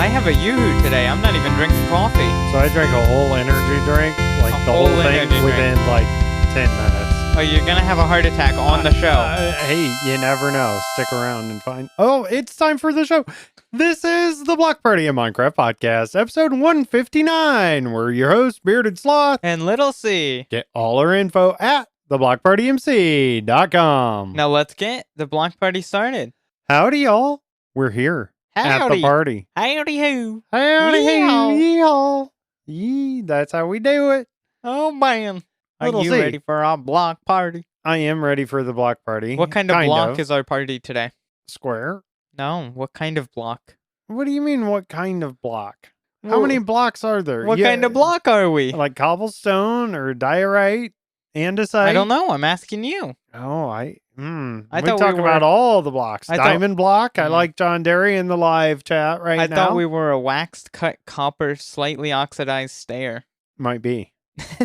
I have a Yoo-hoo today. I'm not even drinking coffee. So I drank a whole energy drink, like the whole thing within like 10 minutes. Oh, you're going to have a heart attack on the show. Hey, you never know. Stick around and find. Oh, it's time for the show. This is the Block Party in Minecraft podcast, episode 159. We're your hosts, Bearded Sloth. And Little C. Get all our info at theblockpartymc.com. Now let's get the block party started. Howdy, y'all. We're here at the party. Howdy ho. Howdy, Yeehaw. yeehaw. Yee, that's how we do it. Oh, man. Are Little you C. ready for our block party? I am ready for the block party. What kind of block is our party today? Square? No, what kind of block? What do you mean, what kind of block? How many blocks are there? What kind of block are we? Like cobblestone or diorite? Andesite? I don't know. I'm asking you. Oh, I we thought talk we were- about all the blocks. I thought- Diamond block. I like John Derry in the live chat right I now. thought we were a waxed cut copper, slightly oxidized stair. Might be.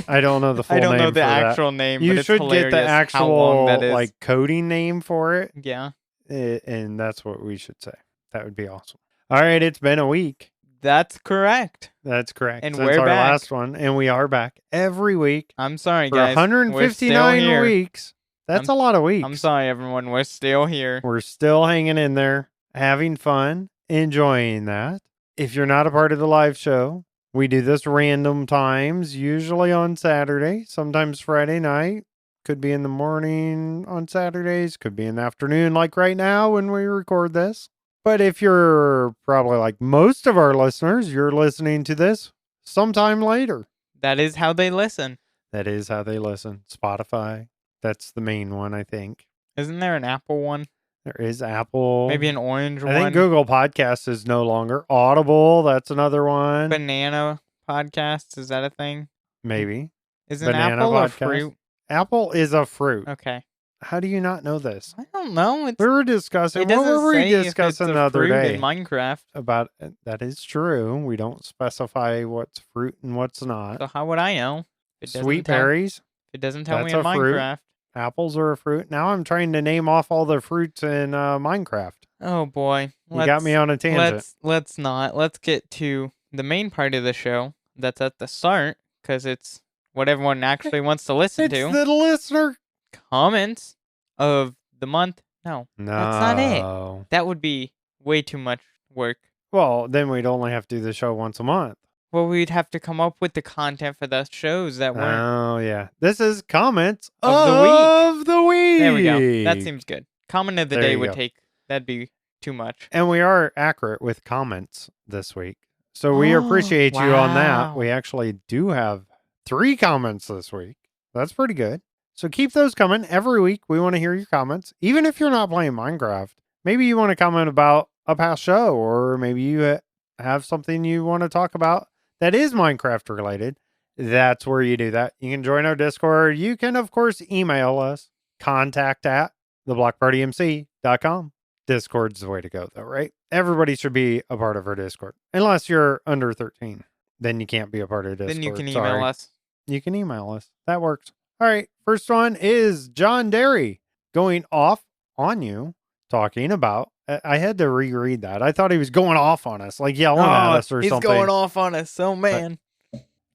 I don't know the full I name don't know the for that. actual name, You but it's should hilarious get the how long actual that is. like coding name for it. Yeah, And that's what we should say. That would be awesome. All right, it's been a week. that's correct. That's correct. And Since we're our back. last one, and we are back every week I'm sorry, for guys. We're still 159 here. weeks. That's a lot of weeks. I'm sorry, everyone. We're still here. We're still hanging in there, having fun, enjoying that. If you're not a part of the live show, we do this random times, usually on Saturday, sometimes Friday night. Could be in the morning on Saturdays, could be in the afternoon, like right now when we record this. But if you're probably like most of our listeners, you're listening to this sometime later. That is how they listen. That is how they listen. Spotify, that's the main one, I think. Isn't there an Apple one? There is Apple. Maybe an orange I one? think Google Podcasts is no longer. Audible, that's another one. Banana podcasts, is that a thing? Maybe. Isn't Banana Apple a podcast? fruit? Apple is a fruit. Okay. How do you not know this? I don't know. We were discussing. It What doesn't were we say if it's discussing a the other fruit day? in Minecraft. About that is true. We don't specify what's fruit and what's not. So how would I know? It doesn't Sweet tell- berries. It doesn't tell me That's in a fruit. Minecraft. Apples are a fruit. Now I'm trying to name off all the fruits in Minecraft. Oh boy. You got me on a tangent. Let's not. Let's get to the main part of the show. That's at the start, because it's what everyone actually wants to listen It's to. the listener. Comments of the month. No, No. that's not it. That would be way too much work. Well, then we'd only have to do the show once a month. Well, we'd have to come up with the content for the shows that weren't. Oh, yeah. This is comments Of of the week. There we go. That seems good. Comment of the There day you would go. take. That'd be too much. And we are accurate with comments this week. So we appreciate you on that. Wow. We actually do have 3 comments this week. That's pretty good. So keep those coming. Every week we want to hear your comments. Even if you're not playing Minecraft, maybe you want to comment about a past show, or maybe you have something you want to talk about that is Minecraft related. That's where you do that. You can join our Discord. You can, of course, email us. Contact at theblockpartymc.com. Discord's the way to go, though, right? Everybody should be a part of our Discord. Unless you're under 13. Then you can't be a part of Discord. Then you can Sorry. email us. You can email us. That works. All right. First one is John Derry going off on you, talking about. I had to reread that. I thought he was going off on us, like yelling at us or he's something. going off on us. Oh, man.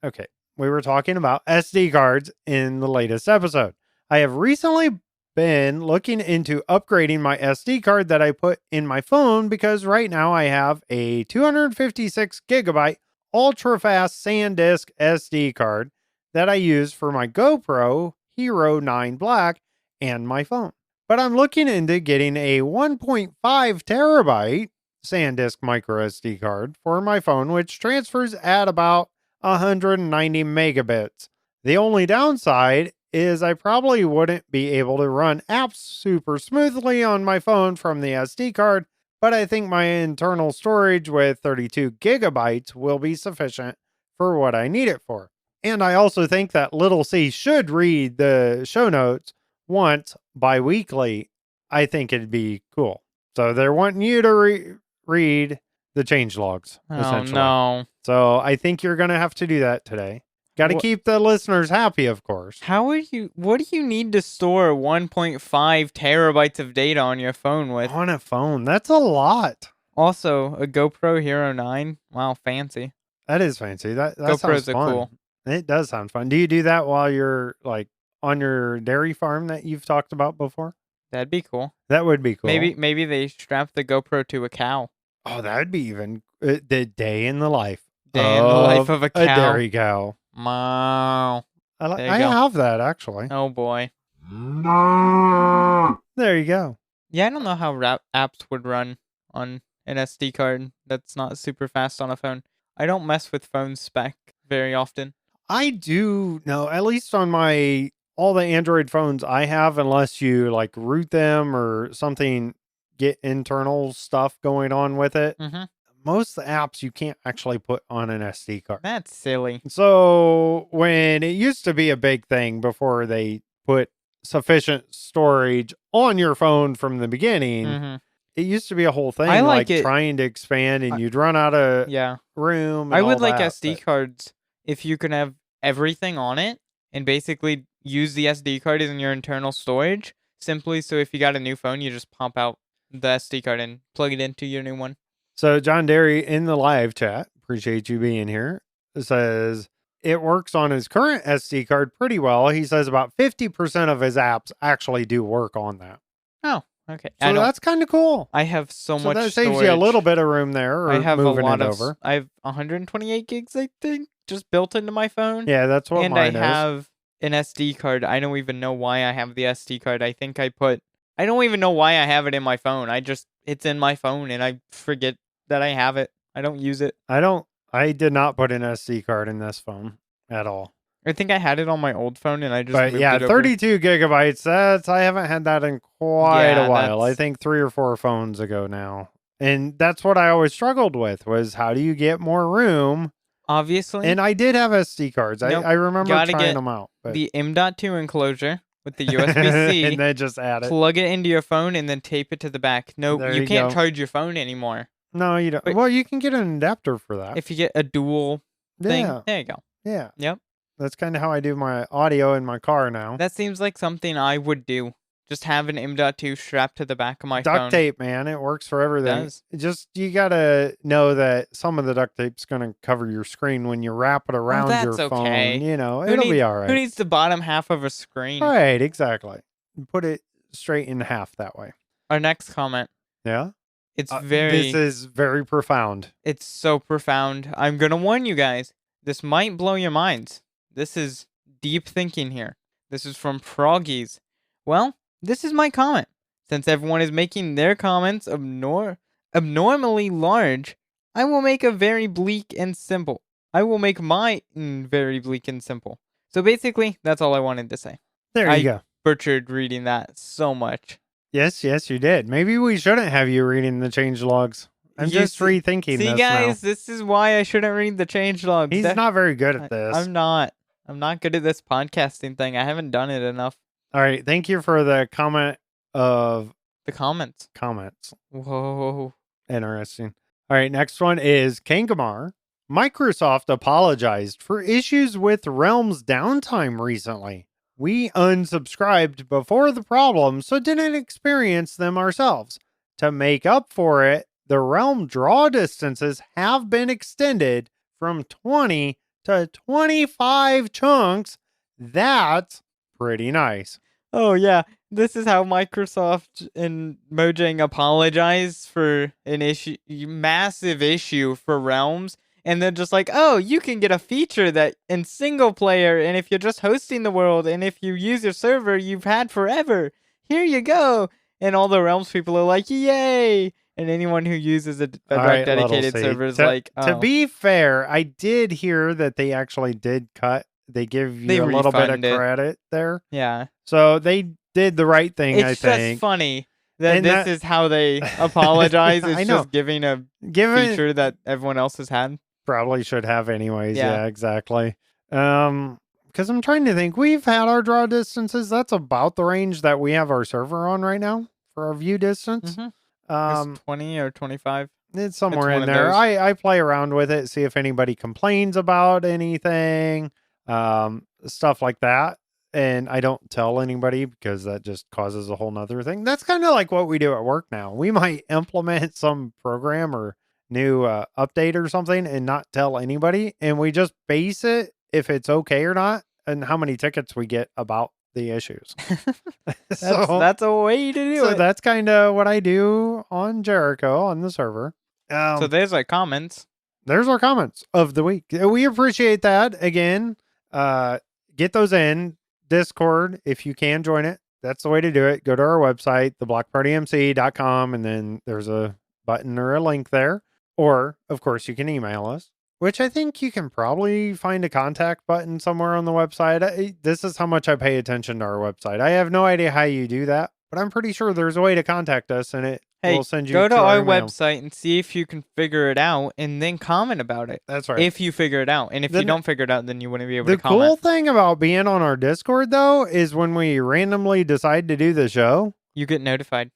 Okay. We were talking about SD cards in the latest episode. I have recently been looking into upgrading my SD card that I put in my phone, because right now I have a 256 gigabyte ultra fast SanDisk SD card that I use for my GoPro Hero 9 Black and my phone. But I'm looking into getting a 1.5 terabyte SanDisk micro SD card for my phone, which transfers at about 190 megabits. The only downside is I probably wouldn't be able to run apps super smoothly on my phone from the SD card, but I think my internal storage with 32 gigabytes will be sufficient for what I need it for. And I also think that Little C should read the show notes once bi-weekly. I think it'd be cool. So they're wanting you to read the changelogs, Oh, essentially. no. So I think you're going to have to do that today. Got to Wha- keep the listeners happy, of course. What do you need to store 1.5 terabytes of data on your phone with? On a phone, that's a lot. Also, a GoPro Hero 9. Wow, fancy. That is fancy. That sounds GoPros are fun. cool. It does sound fun. Do you do that while you're like on your dairy farm that you've talked about before? That'd be cool. That would be cool. Maybe they strap the GoPro to a cow. Oh, that would be even the day in the life. Day in the life of a cow. dairy cow. Wow. I have that actually. Oh boy. There you go. Yeah, I don't know how apps would run on an SD card that's not super fast on a phone. I don't mess with phone spec very often. I do know, at least on all the Android phones I have, unless you like root them or something, get internal stuff going on with it. Mm-hmm. Most of the apps you can't actually put on an SD card. That's silly. So when it used to be a big thing before they put sufficient storage on your phone from the beginning, it used to be a whole thing. I like it. Trying to expand and you'd run out of room. I would like SD cards if you can have everything on it and basically use the SD card as in your internal storage. Simply so if you got a new phone, you just pop out the SD card and plug it into your new one. So John Derry in the live chat, appreciate you being here, says it works on his current SD card pretty well. He says about 50% of his apps actually do work on that. Oh, okay. So that's kind of cool. I have so much that storage. saves you a little bit of room there. I have moving a lot it of over. I have 128 gigs, I think, just built into my phone. Yeah, that's what mine is. And I have an SD card. I don't even know why I have the SD card. I think I don't even know why I have it in my phone. It's in my phone and I forget that I have it. I don't use it. I did not put an SD card in this phone at all. I think I had it on my old phone and I just moved it over. 32 gigabytes. I haven't had that in quite a while. I think 3 or 4 phones ago now. And that's what I always struggled with was how do you get more room? Obviously. And I did have SD cards. I remember trying them out. But the M.2 enclosure with the USB-C. And then just add it. Plug it into your phone and then tape it to the back. No, you can't charge your phone anymore. No, you don't. But well, you can get an adapter for that. If you get a dual thing. There you go. Yeah. Yep. That's kind of how I do my audio in my car now. That seems like something I would do. Just have an M.2 strapped to the back of my phone. Duct tape, man. It works for everything. It does. You got to know that some of the duct tape's going to cover your screen when you wrap it around your phone. It'll be all right. Who needs the bottom half of a screen? Right, exactly. Put it straight in half that way. Our next comment. Yeah? This is very profound. It's so profound. I'm going to warn you guys. This might blow your minds. This is deep thinking here. This is from Froggies. Well, this is my comment. Since everyone is making their comments abnormally large, I will make a very bleak and simple. I will make mine very bleak and simple. So basically, that's all I wanted to say. There you go. I butchered reading that so much. Yes, you did. Maybe we shouldn't have you reading the changelogs. I'm just rethinking this now. See, guys, this is why I shouldn't read the changelogs. He's not very good at this. I'm not good at this podcasting thing. I haven't done it enough. All right. Thank you for the comment of... The comments. Whoa. Interesting. All right. Next one is Kangamar. Microsoft apologized for issues with Realm's downtime recently. We unsubscribed before the problem, so didn't experience them ourselves. To make up for it, the Realm draw distances have been extended from 20 to 25 chunks. That's pretty nice. Oh, yeah. This is how Microsoft and Mojang apologize for an massive issue for Realms. And they're just like, oh, you can get a feature that in single player, and if you're just hosting the world, and if you use your server you've had forever, here you go. And all the Realms people are like, yay. And anyone who uses a dedicated server is like, oh. To be fair, I did hear that they actually did cut. They give you a little bit of credit there. Yeah. So they did the right thing, I think. It's just funny. This is how they apologize. It's just giving a feature that everyone else has had. Probably should have anyways. Yeah, exactly. Because I'm trying to think. We've had our draw distances. That's about the range that we have our server on right now for our view distance. Mm-hmm. 20 or 25. It's somewhere in there. I play around with it, see if anybody complains about anything, stuff like that. and I don't tell anybody because that just causes a whole nother thing. That's kind of like what we do at work now. We might implement some program or new update or something and not tell anybody. And we just base it if it's okay or not and how many tickets we get about the issues. That's a way to do it. That's kind of what I do on Jericho on the server. So there's our comments. There's our comments of the week. We appreciate that. Again, get those in Discord if you can join it. That's the way to do it. Go to our website, theblockpartymc.com, and then there's a button or a link there. Or, of course, you can email us, which I think you can probably find a contact button somewhere on the website. This is how much I pay attention to our website. I have no idea how you do that, but I'm pretty sure there's a way to contact us, and it will send you go to our email. website and see if you can figure it out, and then comment about it. That's right. If you figure it out, and if you don't figure it out, then you wouldn't be able to comment. The cool thing about being on our Discord, though, is when we randomly decide to do the show, you get notified.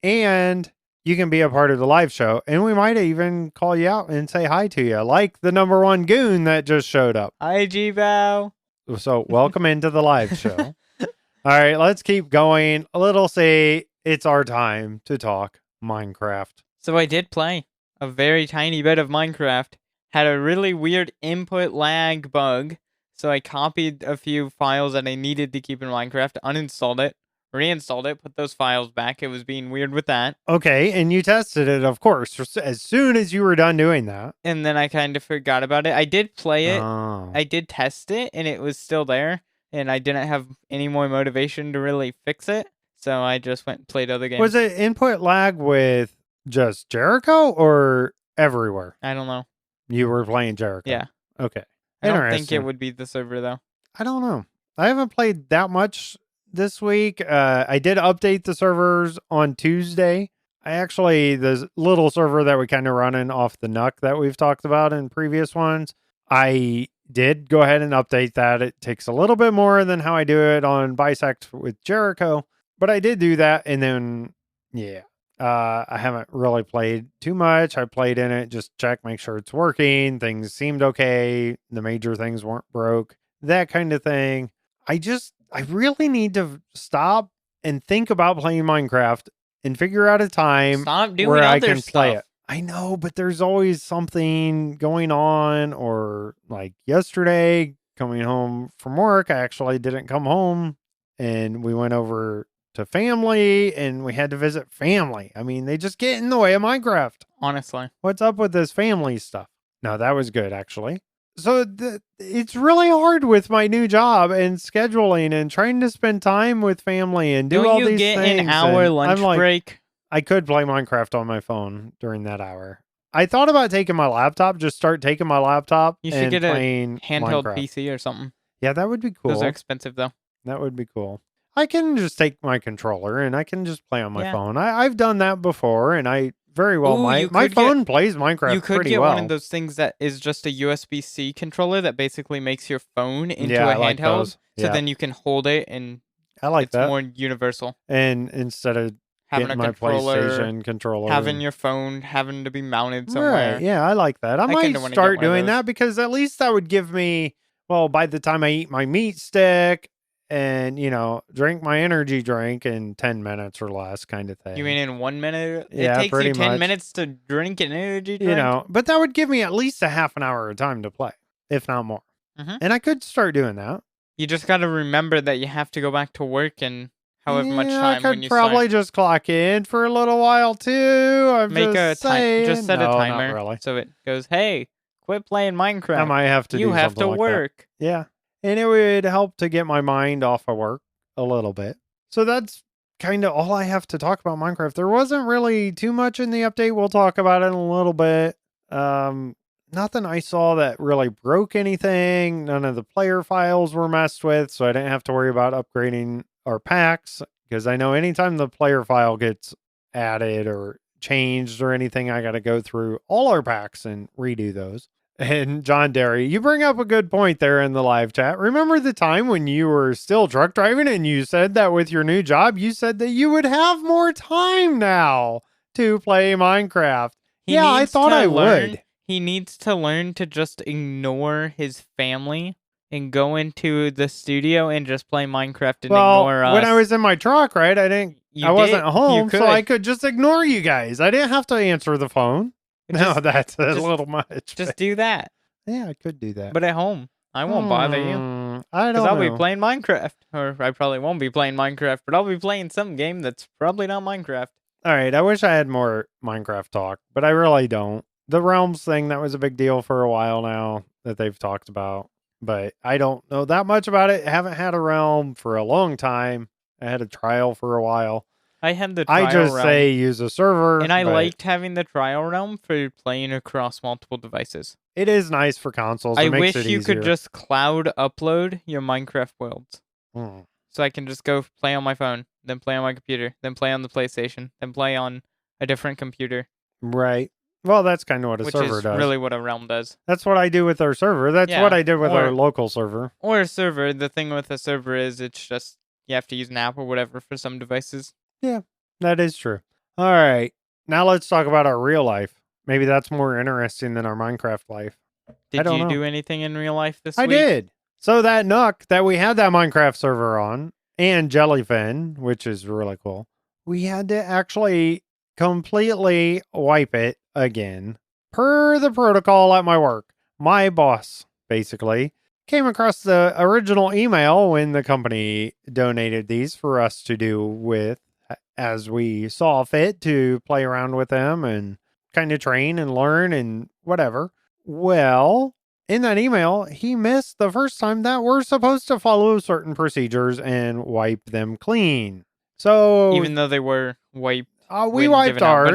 And you can be a part of the live show, and we might even call you out and say hi to you, like the number one goon that just showed up. Hi, G-Bow. So welcome into the live show. All right, let's keep going. Little C, it's our time to talk Minecraft. So I did play a very tiny bit of Minecraft. Had a really weird input lag bug, so I copied a few files that I needed to keep in Minecraft, uninstalled it, reinstalled it, put those files back. It was being weird with that. Okay, and you tested it, of course, as soon as you were done doing that. And then I kind of forgot about it. I did play it. Oh. I did test it, and it was still there. And I didn't have any more motivation to really fix it. So I just went and played other games. Was it input lag with just Jericho or everywhere? I don't know. You were playing Jericho? Yeah. Okay. I don't think it would be the server, though. I don't know. I haven't played that much this week. I did update the servers on Tuesday. The little server that we kind of running off the Nuck that we've talked about in previous ones, I did go ahead and update that. It takes a little bit more than how I do it on Bisect with Jericho, but I did do that. And then, I haven't really played too much. I played in it, just check, make sure it's working. Things seemed okay. The major things weren't broke, that kind of thing. I really need to stop and think about playing Minecraft and figure out a time where I can play it. I know, but there's always something going on. Or like yesterday, coming home from work, I actually didn't come home and we went over to family and we had to visit family. I mean, they just get in the way of Minecraft. Honestly. What's up with this family stuff? No, that was good, actually. So it's really hard with my new job and scheduling and trying to spend time with family and do all these things. Don't you get an hour lunch break? I could play Minecraft on my phone during that hour. I thought about taking my laptop, just start taking my laptop. You should get a handheld Minecraft. PC or something. Yeah, that would be cool. Those are expensive, though. That would be cool. I can just take my controller and I can just play on my phone. I've done that before, and I very well might. My phone plays Minecraft pretty well. You could get one of those things that is just a USB-C controller that basically makes your phone into a handheld. So then you can hold it, and it's more universal. And instead of having my PlayStation controller, having your phone having to be mounted somewhere. Right, yeah, I like that. I might start doing that because at least that would give me, by the time I eat my meat stick and, drink my energy drink in 10 minutes or less kind of thing. You mean in 1 minute? Yeah, it takes you 10 minutes to drink an energy drink? But that would give me at least a half an hour of time to play, if not more. Mm-hmm. And I could start doing that. You just got to remember that you have to go back to work and however much time when you probably just clock in for a little while too. Just set a timer so it goes, hey, quit playing Minecraft. I might have to. You have to work. Yeah, and it would help to get my mind off of work a little bit. So that's kind of all I have to talk about Minecraft. There wasn't really too much in the update. We'll talk about it in a little bit. Nothing I saw that really broke anything. None of the player files were messed with, so I didn't have to worry about upgrading our packs, because I know anytime the player file gets added or changed or anything, I got to go through all our packs and redo those. And John Derry, you bring up a good point there in the live chat. Remember the time when you were still truck driving and you said that with your new job, you said that you would have more time now to play Minecraft. I thought I would. He needs to learn to just ignore his family and go into the studio and just play Minecraft and Well, ignore us. when I was in my truck, right, I wasn't home, so I could just ignore you guys. I didn't have to answer the phone. No, that's a little much. Just do that. Yeah, I could do that. But at home, I won't bother you. I don't know. Because I'll be playing Minecraft. Or I probably won't be playing Minecraft, but I'll be playing some game that's probably not Minecraft. All right, I wish I had more Minecraft talk, but I really don't. The Realms thing, that was a big deal for a while now that they've talked about, but I don't know that much about it. I haven't had a Realm for a long time. I had a trial for a while. I had the trial I just realm, say use a server. and I liked having the trial realm for playing across multiple devices. It is nice for consoles. I wish you could just cloud upload your Minecraft worlds. So I can just go play on my phone, then play on my computer, then play on the PlayStation, then play on a different computer. Right. Well, that's kind of what a server does. Which is really what a realm does. That's what I do with our server. That's what I did with our local server. Or a server. The thing with a server is it's just you have to use an app or whatever for some devices. Yeah, that is true. All right. Now let's talk about our real life. Maybe that's more interesting than our Minecraft life. Did you do anything in real life this week? I did. So that Nook that we had that Minecraft server on, and Jellyfin, which is really cool, we had to actually completely wipe it again. Per the protocol at my work, my boss, basically, came across the original email when the company donated these for us to do with as we saw fit to play around with them and kind of train and learn and whatever. Well, in that email, he missed the first time that we're supposed to follow certain procedures and wipe them clean. So even though they were wiped, we wiped ours,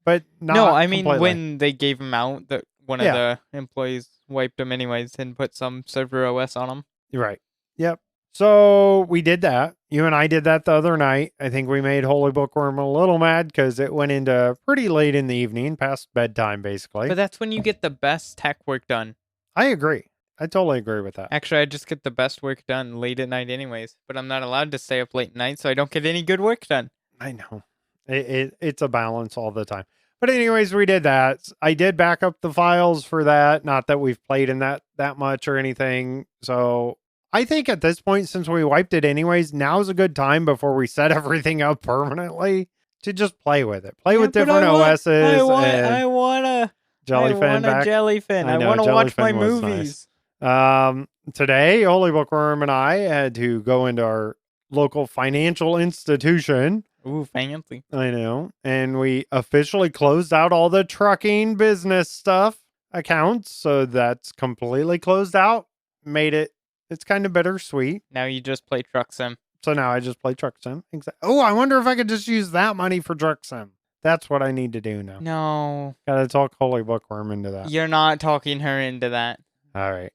but not no. I mean, completely. when they gave them out, that one of the employees wiped them anyways and put some server OS on them. Right. Yep. So we did that. You and I did that the other night. I think we made HolyBookworm a little mad because it went into pretty late in the evening, past bedtime, basically. But that's when you get the best tech work done. I agree. I totally agree with that. Actually, I just get the best work done late at night anyways. But I'm not allowed to stay up late at night, so I don't get any good work done. I know. It's a balance all the time. But anyways, we did that. I did back up the files for that. Not that we've played in that much or anything. So I think at this point, since we wiped it anyways, now's a good time before we set everything up permanently to just play with it. Play with different OSs. I want a Jellyfin back. Jellyfin. I want to watch my movies. Nice. Today, HolyBookworm and I had to go into our local financial institution. Ooh, fancy. I know. And we officially closed out all the trucking business stuff accounts. So that's completely closed out. It's kind of bittersweet. Now you just play Truck Sim. So now I just play Truck Sim. Exactly. Oh, I wonder if I could just use that money for Truck Sim. That's what I need to do now. No. Gotta talk HolyBookworm into that. You're not talking her into that. All right.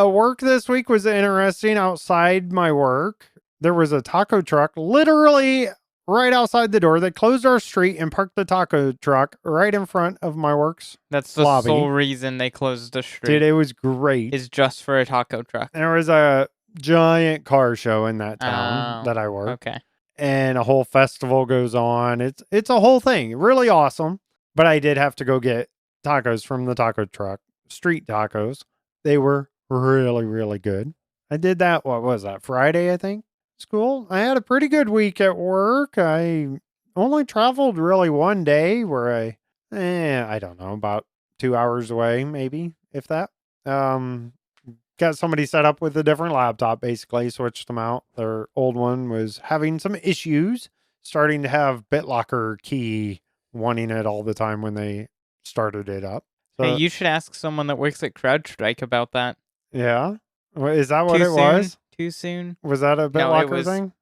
Work this week was interesting. Outside my work, there was a taco truck literally right outside the door. They closed our street and parked the taco truck right in front of my work's That's the lobby. sole reason they closed the street. Dude, it was great. Is just for a taco truck. There was a giant car show in that town that I work. Okay. And a whole festival goes on. It's a whole thing. Really awesome. But I did have to go get tacos from the taco truck. Street tacos. They were really, really good. I did that, what was that, Friday, I think? School. I had a pretty good week at work. I only traveled really one day where I don't know, about 2 hours away, maybe, if that. Got somebody set up with a different laptop, basically, switched them out. Their old one was having some issues, starting to have BitLocker key wanting it all the time when they started it up. So, hey, you should ask someone that works at CrowdStrike about that. Yeah? Is that what it was? Too soon? Was that a BitLocker thing?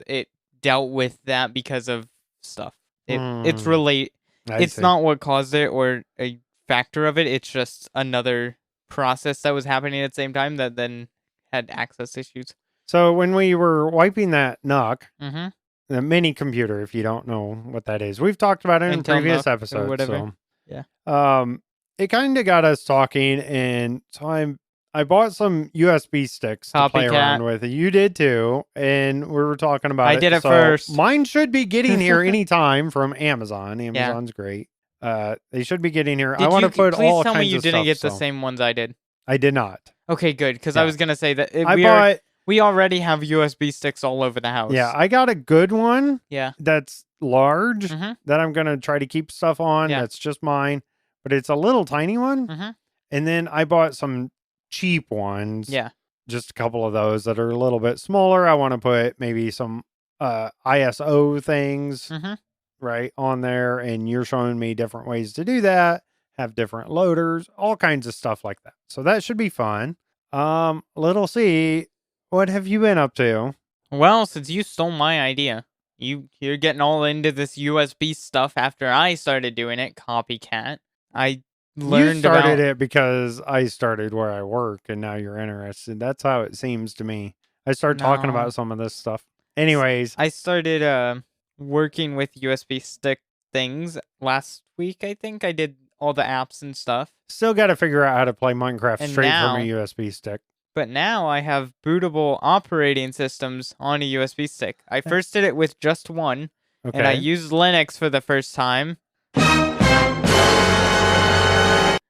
It dealt with that because of stuff. It's related. It's not what caused it or a factor of it. It's just another process that was happening at the same time that then had access issues. So when we were wiping that Nook, the mini computer, if you don't know what that is, we've talked about it in previous episodes. Whatever. So, yeah. It kind of got us talking, and so I bought some USB sticks to play around with. You did too, and we were talking about it. I did it first. Mine should be getting here anytime from Amazon. Amazon's great. They should be getting here. I want to put all kinds of stuff. Please tell me you didn't get the same ones I did. I did not. Okay, good. Because I Yeah. was gonna say that I we already have USB sticks all over the house. Yeah, I got a good one Yeah. that's large Mm-hmm. that I'm going to try to keep stuff on. Yeah. That's just mine, but it's a little tiny one. Mm-hmm. And then I bought some cheap ones, Yeah. just a couple of those that are a little bit smaller. I want to put maybe some ISO things Mm-hmm. right on there. And you're showing me different ways to do that, have different loaders, all kinds of stuff like that. So that should be fun. Little C, what have you been up to? Well, since you stole my idea, you're getting all into this USB stuff after I started doing it, copycat. I You learned started about it because I started where I work and now you're interested. That's how it seems to me. I started talking no. about some of this stuff. Anyways, I started working with USB stick things last week. I think I did all the apps and stuff. still got to figure out how to play Minecraft And straight from a now, USB stick. but now I have bootable operating systems on a USB stick. I first did it with just one, and I Okay. used Linux for the first time.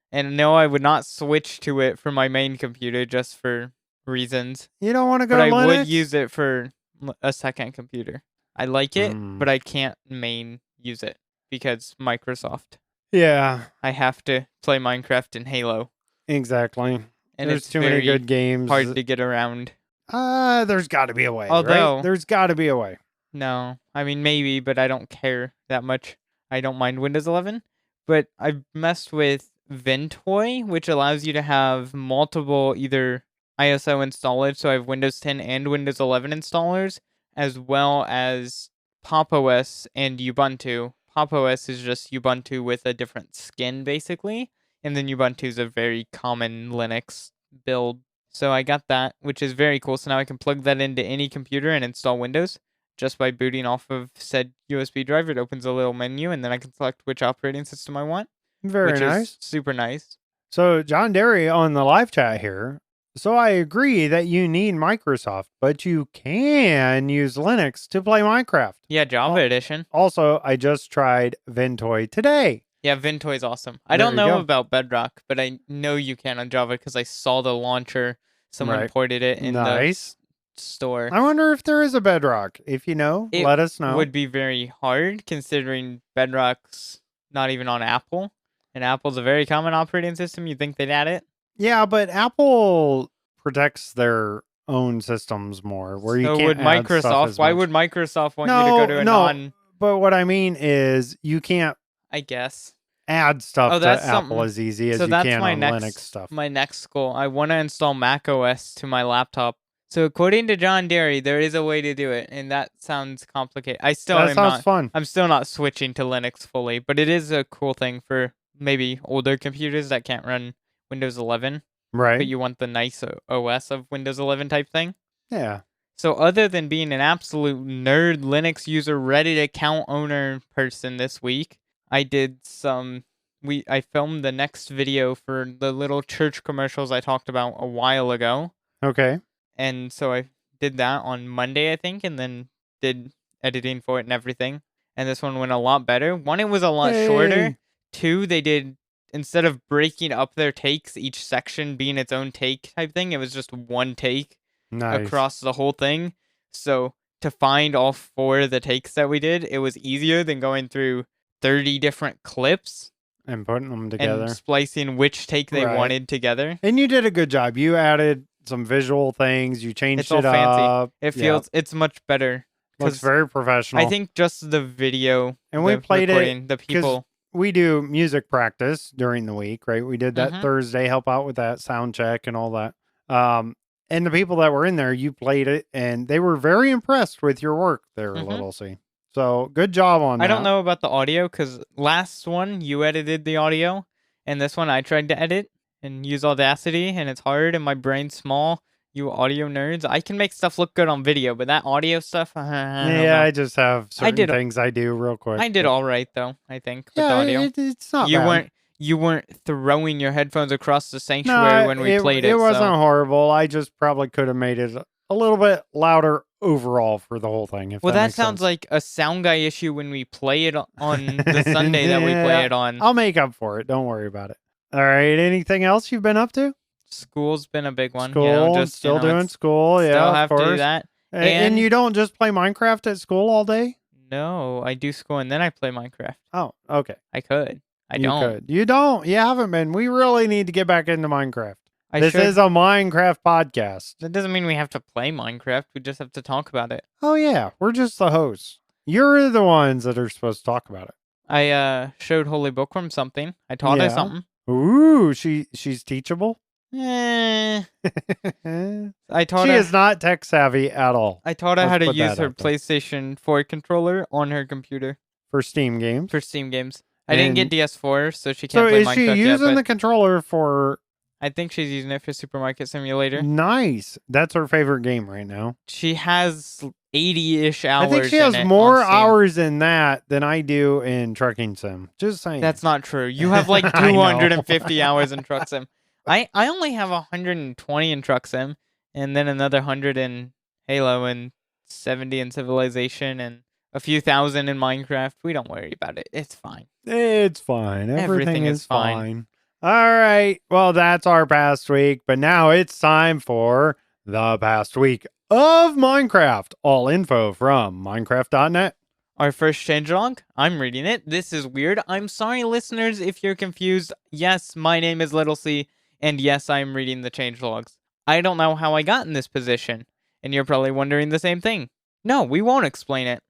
And no, I would not switch to it for my main computer just for reasons. You don't want to go But I Linux? would use it for a second computer. I like it, Mm. but I can't main use it because Microsoft. Yeah, I have to play Minecraft and Halo, exactly. and There's it's too many very good games. hard to get around. There's got to be a way, Although- right? There's got to be a way. No, I mean maybe, but I don't care that much. I don't mind Windows 11, but I've messed with Ventoy, which allows you to have multiple either ISO installers, so I have Windows 10 and Windows 11 installers, as well as Pop! OS and Ubuntu. Pop! OS is just Ubuntu with a different skin, basically, and then Ubuntu is a very common Linux build. So I got that, which is very cool. So now I can plug that into any computer and install Windows just by booting off of said USB drive. It opens a little menu, and then I can select which operating system I want. Very which nice. is super nice. So, John Derry on the live chat here. So, I agree that you need Microsoft, but you can use Linux to play Minecraft. Yeah, Java edition. Also, I just tried Ventoy today. Yeah, Ventoy is awesome. I There don't you know go. about Bedrock, but I know you can on Java because I saw the launcher. Someone Right. ported it in Nice. the store. I wonder if there is a Bedrock. If you know, It let us know. Would be very hard considering Bedrock's not even on Apple. And Apple's a very common operating system. You'd think they'd add it. Yeah, but Apple protects their own systems more. Where you So can't would add stuff Microsoft? as Why much. would Microsoft want you to go to a non? But what I mean is, you can't I guess. add stuff Oh, to that's Apple something. as easy as So you that's can my on next Linux stuff. my next goal. I want to install Mac OS to my laptop. So according to John Derry, there is a way to do it, and that sounds complicated. I still That am sounds not. fun. I'm still not switching to Linux fully, but it is a cool thing for maybe older computers that can't run Windows 11, Right. but you want the nice OS of Windows 11 type thing. Yeah. So other than being an absolute nerd Linux user, Reddit account owner person this week, I did some I filmed the next video for the little church commercials I talked about a while ago. Okay. And so I did that on Monday, I think, and then did editing for it and everything. And this one went a lot better. One, it was a lot shorter. Yay. Two, they did, instead of breaking up their takes, each section being its own take type thing, it was just one take Nice. across the whole thing. So to find all four of the takes that we did, it was easier than going through 30 different clips And putting them together. and splicing which take they Right. wanted together. And you did a good job. You added some visual things. You changed It's all it fancy. up. It Yeah. feels it's much better. Looks 'cause very professional. I think just the video And we the played it recording, the 'cause people. we do music practice during the week, right? We did that Mhm. Thursday, help out with that sound check and all that. And the people that were in there, you played it, and they were very impressed with your work there, Mhm. Little C. So good job on that. I don't know about the audio because last one you edited the audio, and this one I tried to edit and use Audacity, and it's hard, and my brain's small. You audio nerds, I can make stuff look good on video, but that audio stuff, I don't Yeah, know. I just have certain did- things I do real quick. I did but- all right though. I think with the Yeah, audio. it's not you bad. weren't throwing your headphones across the sanctuary when we played it. It wasn't so. horrible. I just probably could have made it a little bit louder overall for the whole thing. If Well, that that makes sounds sense. like a sound guy issue when we play it on the Sunday that we play it on. I'll make up for it. Don't worry about it. All right. Anything else you've been up to? School's been a big one. School, Just still doing school. still Yeah, of have to do course. that. And you don't just play Minecraft at school all day? No, I do school and then I play Minecraft. Oh, okay. I could. I You don't. could. You don't. You haven't been. We really need to get back into Minecraft. This should. is a Minecraft podcast. That doesn't mean we have to play Minecraft. We just have to talk about it. Oh, yeah. We're just the hosts. You're the ones that are supposed to talk about it. I showed HolyBookworm something. I taught her something. Ooh, she's teachable. I taught She her. is not tech savvy at all. I taught her Let's how to put use that her out there. PlayStation 4 controller on her computer For Steam games. for Steam games. I didn't get And- DS4, so she So can't play is Minecraft she yet. using But the controller for... I think she's using it for Supermarket Simulator. Nice. That's her favorite game right now. She has 80-ish hours. I think she in has it more on Steam. hours in that than I do in Trucking Sim. Just saying. That's not true. You have like I know. 250 hours in Truck Sim. I only have 120 in Truck Sim, and then another 100 in Halo, and 70 in Civilization, and a few thousand in Minecraft. We don't worry about it. It's fine. It's fine. Everything is is fine. All right. Well, that's our past week, but now it's time for the past week of Minecraft. All info from Minecraft.net. Our first changelog, I'm reading it. This is weird. I'm sorry, listeners, if you're confused. Yes, my name is Little C, and yes, I'm reading the changelogs. I don't know how I got in this position, and you're probably wondering the same thing. No, we won't explain it.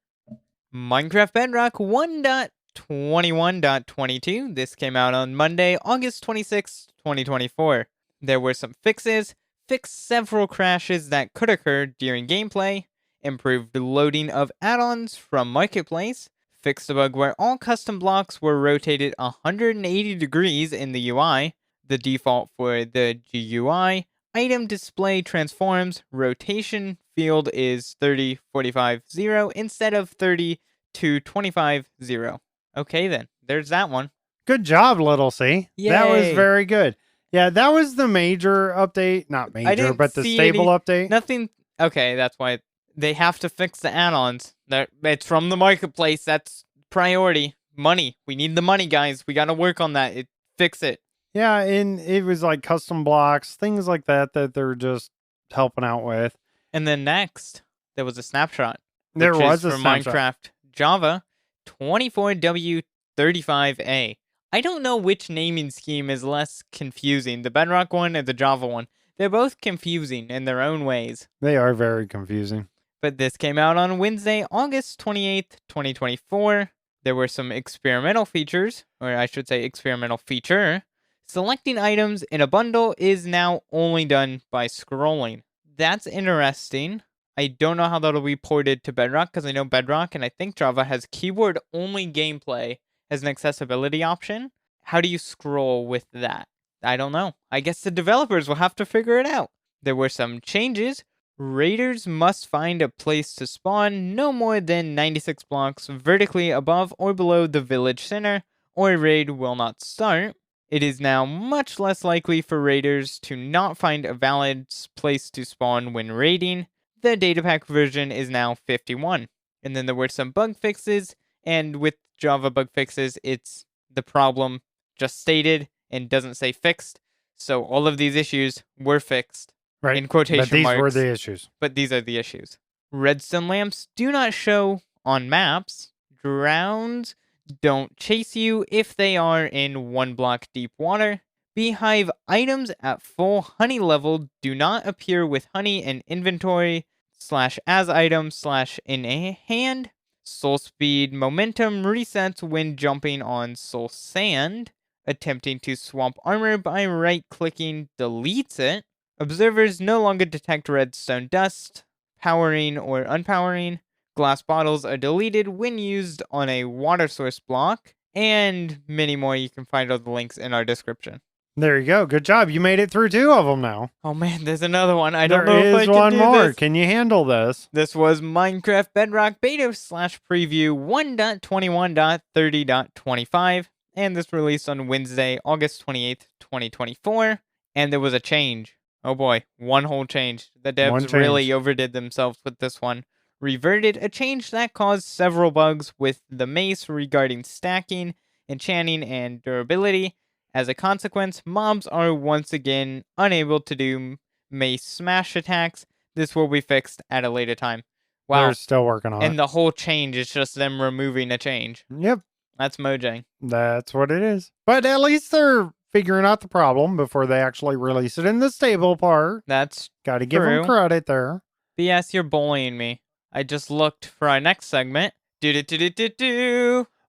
Minecraft Bedrock 1.21.22. This came out on Monday, August 26, 2024. There were some fixes, fixed several crashes that could occur during gameplay, improved loading of add-ons from Marketplace, fixed a bug where all custom blocks were rotated 180 degrees in the UI, the default for the GUI, item display transforms, rotation field is 30-45-0 instead of 30-25-0. Okay then, there's that one. Good job, Little C. That was Yay. very good. Yeah, that was the major update. Not major, didn't but the see stable update. Nothing. Okay, that's why they have to fix the add-ons. It's from the marketplace. That's priority. Money. We need the money, guys. We got to work on that. Fix it. Yeah, and it was like custom blocks, things like that they're just helping out with. And then next, there was a snapshot. There which was is a for snapshot. Minecraft Java 24W35A. I don't know which naming scheme is less confusing, the Bedrock one or the Java one. They're both confusing in their own ways. They are very confusing. But this came out on Wednesday, August 28th, 2024. There were some experimental features, or I should say experimental feature. Selecting items in a bundle is now only done by scrolling. That's interesting. I don't know how that'll be ported to Bedrock, because I know Bedrock and I think Java has keyboard-only gameplay as an accessibility option. How do you scroll with that? I don't know. I guess the developers will have to figure it out. There were some changes. Raiders must find a place to spawn no more than 96 blocks vertically above or below the village center, or a raid will not start. It is now much less likely for raiders to not find a valid place to spawn when raiding. The datapack version is now 51. And then there were some bug fixes, and with Java bug fixes, it's the problem just stated and doesn't say fixed. So all of these issues were fixed. Right. In quotation but these marks. were the issues. But these are the issues. Redstone lamps do not show on maps. Drowns don't chase you if they are in 1 block deep water. Beehive items at full honey level do not appear with honey in inventory / as item / in a hand. Soul speed momentum resets when jumping on soul sand. Attempting to swap armor by right-clicking deletes it. Observers no longer detect redstone dust, powering or unpowering. Glass bottles are deleted when used on a water source block, and many more. You can find all the links in our description. There you go. Good job. You made it through 2 of them now. Oh man, there's another one. I don't know if I There is can one do more. this. Can you handle this? This was Minecraft Bedrock Beta / Preview 1.21.30.25, and this released on Wednesday, August 28th, 2024, and there was a change. Oh boy, one whole change. The devs really overdid themselves with this one. Reverted a change that caused several bugs with the mace regarding stacking, enchanting, and durability. As a consequence, mobs are once again unable to do mace smash attacks. This will be fixed at a later time. They're Wow. still working on And it. the whole change is just them removing a change. Yep, That's Mojang. that's what it is. But at least they're figuring out the problem before they actually release it in the stable part. That's Got to give them true. credit there. BS, you're bullying me. I just looked for our next segment. Do.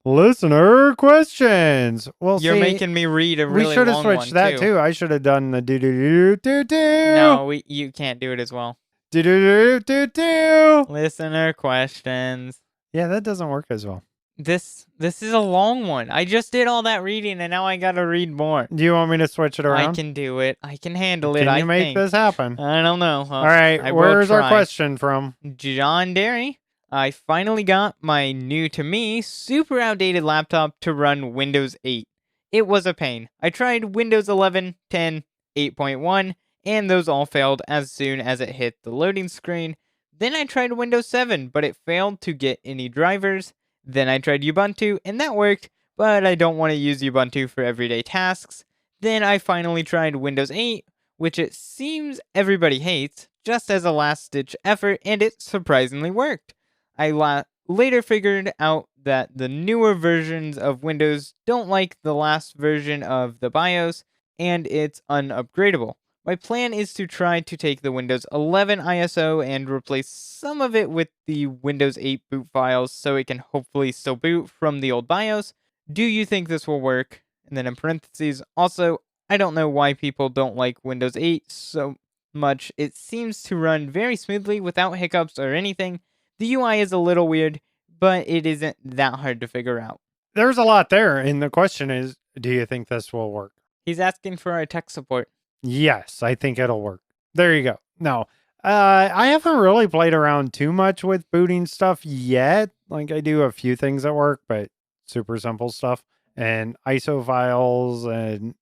Listener questions. Well, You're see, making me read a we really should have long switched one that too. too. I should have done the do do do do do. No, you can't do it as well. Do do do do do. Listener questions. Yeah, that doesn't work as well. This is a long one. I just did all that reading and now I gotta read more. Do you want me to switch it around? I can do it. I can handle it. Can I you make think. this happen? I don't know. All right, I will where's our try. question from? John Derry. I finally got my new to me super outdated laptop to run Windows 8. It was a pain. I tried Windows 11, 10, 8.1, and those all failed as soon as it hit the loading screen. Then I tried Windows 7, but it failed to get any drivers. Then I tried Ubuntu, and that worked, but I don't want to use Ubuntu for everyday tasks. Then I finally tried Windows 8, which it seems everybody hates, just as a last-ditch effort, and it surprisingly worked. I later figured out that the newer versions of Windows don't like the last version of the BIOS, and it's unupgradable. My plan is to try to take the Windows 11 ISO and replace some of it with the Windows 8 boot files so it can hopefully still boot from the old BIOS. Do you think this will work? And then in parentheses, also, I don't know why people don't like Windows 8 so much. It seems to run very smoothly without hiccups or anything. The UI is a little weird, but it isn't that hard to figure out. There's a lot there, and the question is, do you think this will work? He's asking for our tech support. Yes, I think it'll work. There you go. No, I haven't really played around too much with booting stuff yet. Like I do a few things at work, but super simple stuff and ISO files. And,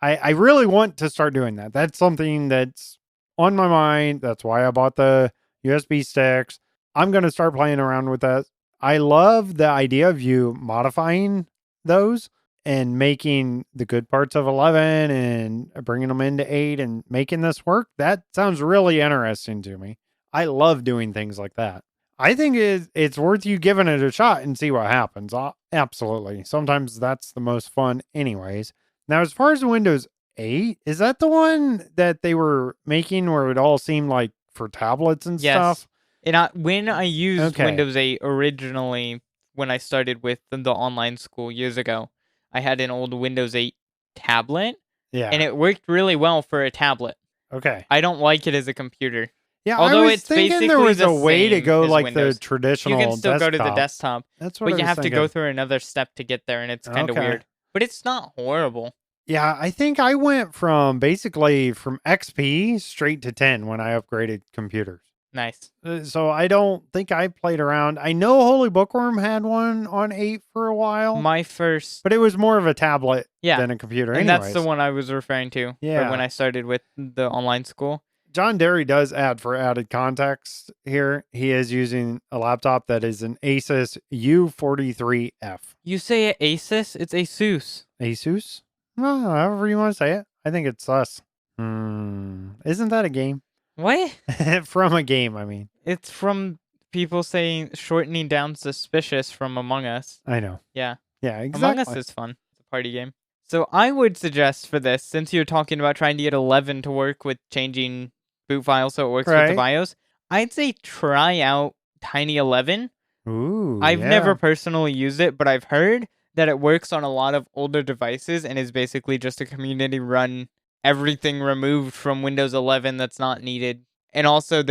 I really want to start doing that. That's something that's on my mind. That's why I bought the USB sticks. I'm going to start playing around with that. I love the idea of you modifying those and making the good parts of 11 and bringing them into 8 and making this work. That sounds really interesting to me. I love doing things like that. I think it's worth you giving it a shot and see what happens. Absolutely. Sometimes that's the most fun anyways. Now, as far as Windows 8, is that the one that they were making where it all seemed like for tablets and stuff? And when I used Windows 8 originally, when I started with the online school years ago, I had an old Windows 8 tablet. Yeah. And it worked really well for a tablet. Okay. I don't like it as a computer. Yeah, although I was it's thinking basically there was the a way to same go as like Windows. the traditional You can still desktop. go to the desktop, That's what but I you was have to thinking. go through another step to get there, and it's kind of Okay. weird. But it's not horrible. Yeah, I think I went from XP straight to 10 when I upgraded computers. Nice. So I don't think I played around. I know HolyBookworm had one on 8 for a while. My first, but it was more of a tablet yeah, than a computer. and anyways. that's the one I was referring to. Yeah. When I started with the online school. John Derry does add, for added context here, he is using a laptop that is an Asus U43F. You say it Asus? It's Asus. Asus? Well, however you want to say it. I think it's us. Isn't that a game? What? From a game, I mean. It's from people saying shortening down suspicious from Among Us. I know. Yeah. Yeah, exactly. Among Us is fun. It's a party game. So I would suggest for this, since you're talking about trying to get 11 to work with changing boot files so it works with the BIOS, I'd say try out Tiny 11. Ooh, I've never personally used it, but I've heard that it works on a lot of older devices and is basically just a community run, everything removed from Windows 11 that's not needed. And also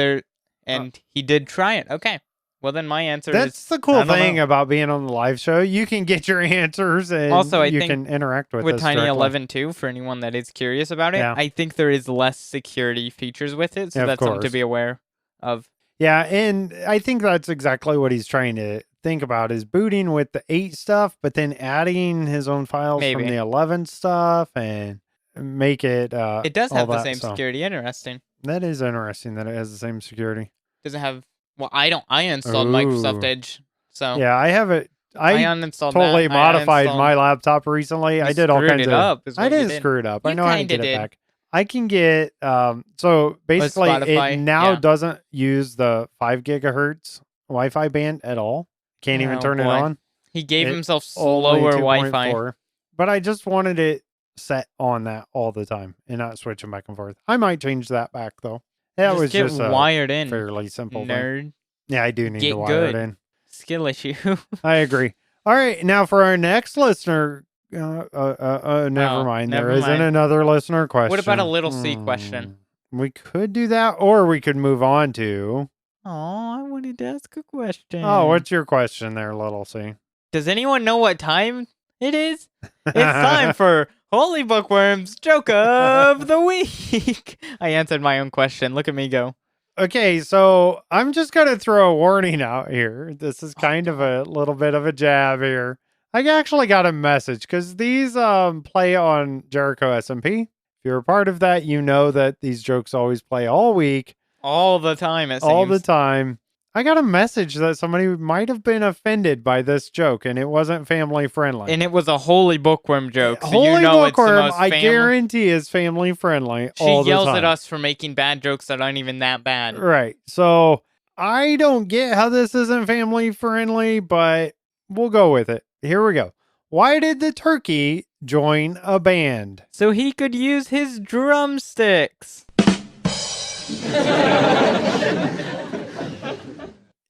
he did try it. Okay. Well, then my answer is... That's the cool thing about being on the live show. You can get your answers and also, I you think can interact with With us Tiny directly. 11 too, for anyone that is curious about it, Yeah. I think there is less security features with it, so Yeah, of that's something to course. be aware of. Yeah, and I think that's exactly what he's trying to think about is booting with the 8 stuff, but then adding his own files from the 11 stuff and make it... it does have the same stuff. security. Interesting. That is interesting that it has the same security. Does it have... Well, I installed Microsoft Ooh. Edge, so... Yeah, I have it I uninstalled totally that. modified my laptop recently. You I did all screwed kinds it of. up, is I what you didn't did. screw it up. I You know how to kinda get it did. back. I can get so basically it Spotify, now yeah. doesn't use the 5 gigahertz Wi-Fi band at all. Can't even Oh, turn it boy. on. He gave It himself only slower Wi-Fi. 2.4. But I just wanted it set on that all the time and not switching back and forth. I might change that back though. That Just was get just a wired in, fairly simple thing. nerd. Yeah, I do need to Get wire it good. in. Skill issue. I agree. All right, now for our next listener. Never mind. never There isn't mind. another listener question. What about a little C question? We could do that, or we could move on to. Oh, I wanted to ask a question. Oh, what's your question there, little C? Does anyone know what time it is? It's time for Holy Bookworm's Joke of the Week. I answered my own question. Look at me go. Okay, so I'm just going to throw a warning out here. This is kind of a little bit of a jab here. I actually got a message because these play on Jericho SMP. If you're a part of that, you know that these jokes always play all week. All the time, it seems. All the time. I got a message that somebody might have been offended by this joke, and it wasn't family friendly. And it was a Holy Bookworm joke, so Holy you know Bookworm, it's the most I guarantee is family friendly. She all the yells time. at us for making bad jokes that aren't even that bad. Right. So I don't get how this isn't family friendly, but we'll go with it. Here we go. Why did the turkey join a band? So he could use his drumsticks.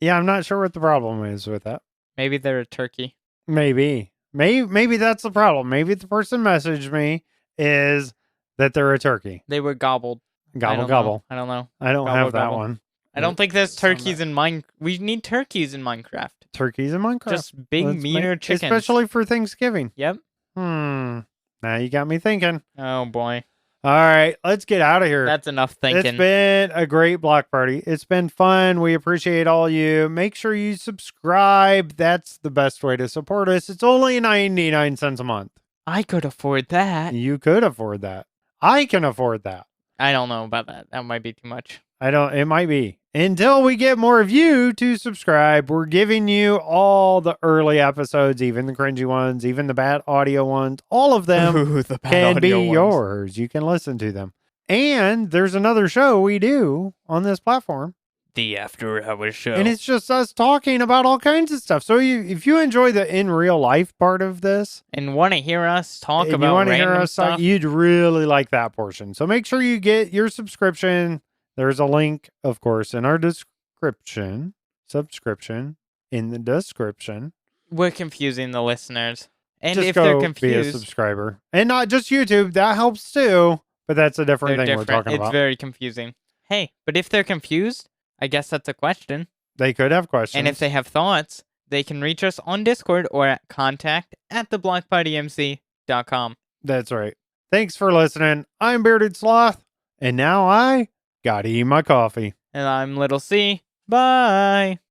Yeah, I'm not sure what the problem is with that. Maybe they're a turkey. Maybe that's the problem. Maybe the person messaged me is that they're a turkey. They were gobbled. Gobble, gobble. I don't know. I don't Gobble, have that gobble. one. I don't think there's turkeys in Minecraft. We need turkeys in Minecraft. Turkeys in Minecraft. Just big meaner chickens. Especially for Thanksgiving. Yep. Now you got me thinking. Oh, boy. All right, let's get out of here. That's enough thinking. It's been a great block party. It's been fun. We appreciate all you. Make sure you subscribe. That's the best way to support us. It's only 99 cents a month. I could afford that. You could afford that. I can afford that. I don't know about that. That might be too much. It might be. Until we get more of you to subscribe, we're giving you all the early episodes, even the cringy ones, even the bad audio ones. All of them can be yours. You can listen to them. And there's another show we do on this platform. The After Hours Show. And it's just us talking about all kinds of stuff. So if you enjoy the in real life part of this and want to hear us talk and about you want to hear random us stuff, you'd really like that portion. So make sure you get your subscription. There's a link, of course, in our subscription in the description. We're confusing the listeners. And just if go they're be a confused, subscriber. And not just YouTube. That helps too. But that's a different thing we're talking about. It's very confusing. Hey, but if they're confused, I guess that's a question. They could have questions. And if they have thoughts, they can reach us on Discord or at contact@theblockpartymc.com. That's right. Thanks for listening. I'm Bearded Sloth. And now I gotta eat my coffee. And I'm Little C. Bye.